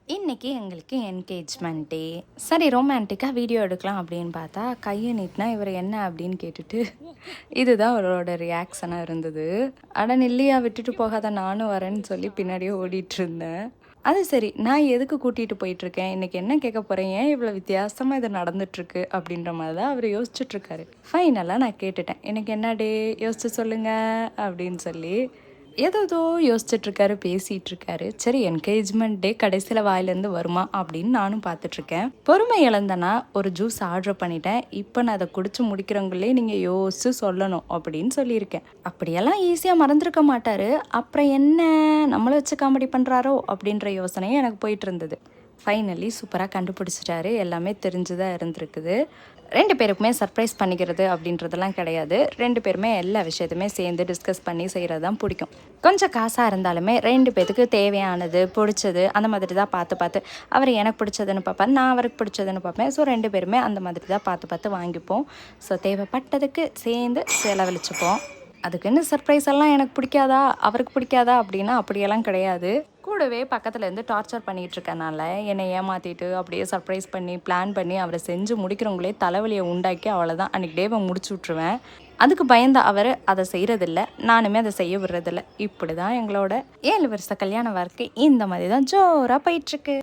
இன்றைக்கி எங்களுக்கு என்கேஜ்மெண்ட் டே. சரி, ரொமான்டிக்காக வீடியோ எடுக்கலாம் அப்படின்னு பார்த்தா கையை நீட்டினா இவர் என்ன அப்படின்னு கேட்டுட்டு இதுதான் அவரோட ரியாக்ஷனாக இருந்தது. அட நில்லையா, விட்டுட்டு போகாத, நானும் வரேன்னு சொல்லி பின்னாடியே ஓடிட்டு இருந்தேன். அது சரி, நான் எதுக்கு கூட்டிகிட்டு போயிட்டுருக்கேன், இன்றைக்கி என்ன கேட்க போகிறேன், ஏன் இவ்வளோ வித்தியாசமாக இது நடந்துட்டுருக்கு அப்படின்ற மாதிரி தான் அவர் யோசிச்சுட்ருக்காரு. ஃபைனலாக நான் கேட்டுட்டேன், எனக்கு என்ன டே யோசிச்சு சொல்லுங்கள் அப்படின்னு சொல்லி. ஏதோ யோசிச்சுட்ருக்காரு, பேசிகிட்ருக்காரு. சரி, என்கேஜ்மெண்ட் டே கடைசியில் வாயிலேருந்து வருமா அப்படின்னு நானும் பார்த்துட்ருக்கேன். பொறுமை இழந்தனா ஒரு ஜூஸ் ஆர்டர் பண்ணிட்டேன். இப்போ நான் அதை குடிச்சு முடிக்கிறவங்களே நீங்கள் யோசிச்சு சொல்லணும் அப்படின்னு சொல்லியிருக்கேன். அப்படியெல்லாம் ஈஸியாக மறந்துருக்க மாட்டார். அப்புறம் என்ன நம்மளை வச்சு காமெடி பண்ணுறாரோ அப்படின்ற யோசனையும் எனக்கு போயிட்டு இருந்தது. ஃபைனலி சூப்பராக கண்டுபிடிச்சிட்டாரு. எல்லாமே தெரிஞ்சுதான் இருந்திருக்குது. 2 பேருக்குமே சர்ப்ரைஸ் பண்ணிக்கிறது அப்படின்றதெல்லாம் கிடையாது. 2 பேருமே எல்லா விஷயத்தையுமே சேர்ந்து டிஸ்கஸ் பண்ணி செய்கிறது தான் பிடிக்கும். கொஞ்சம் காசாக இருந்தாலுமே 2 பேத்துக்கு தேவையானது, பிடிச்சது அந்த மாதிரி தான் பார்த்து அவர் எனக்கு பிடிச்சதுன்னு பார்ப்பார், நான் அவருக்கு பிடிச்சதுன்னு பார்ப்பேன். ஸோ 2 பேருமே அந்த மாதிரி தான் பார்த்து வாங்கிப்போம். ஸோ தேவைப்பட்டதுக்கு சேர்ந்து செலவழிச்சுப்போம். அதுக்குன்னு சர்ப்ரைஸ் எல்லாம் எனக்கு பிடிக்காதா, அவருக்கு பிடிக்காதா அப்படின்னா அப்படியெல்லாம் கிடையாது. கூடவே பக்கத்தில் இருந்து டார்ச்சர் பண்ணிகிட்டு இருக்கனால என்னை ஏமாற்றிட்டு அப்படியே சர்ப்ரைஸ் பண்ணி பிளான் பண்ணி அவரை செஞ்சு முடிக்கிறவங்களே தலைவலியை உண்டாக்கி அவ்வளோதான் அன்றைக்கி டேவை முடிச்சு விட்ருவேன். அதுக்கு பயந்த அவர் அதை செய்கிறதில்ல, நானுமே அதை செய்ய விடுறதில்ல. இப்படி தான் எங்களோட 7 வருஷ கல்யாண வாழ்க்கை இந்த மாதிரி தான் ஜோராக போயிட்டுருக்கு.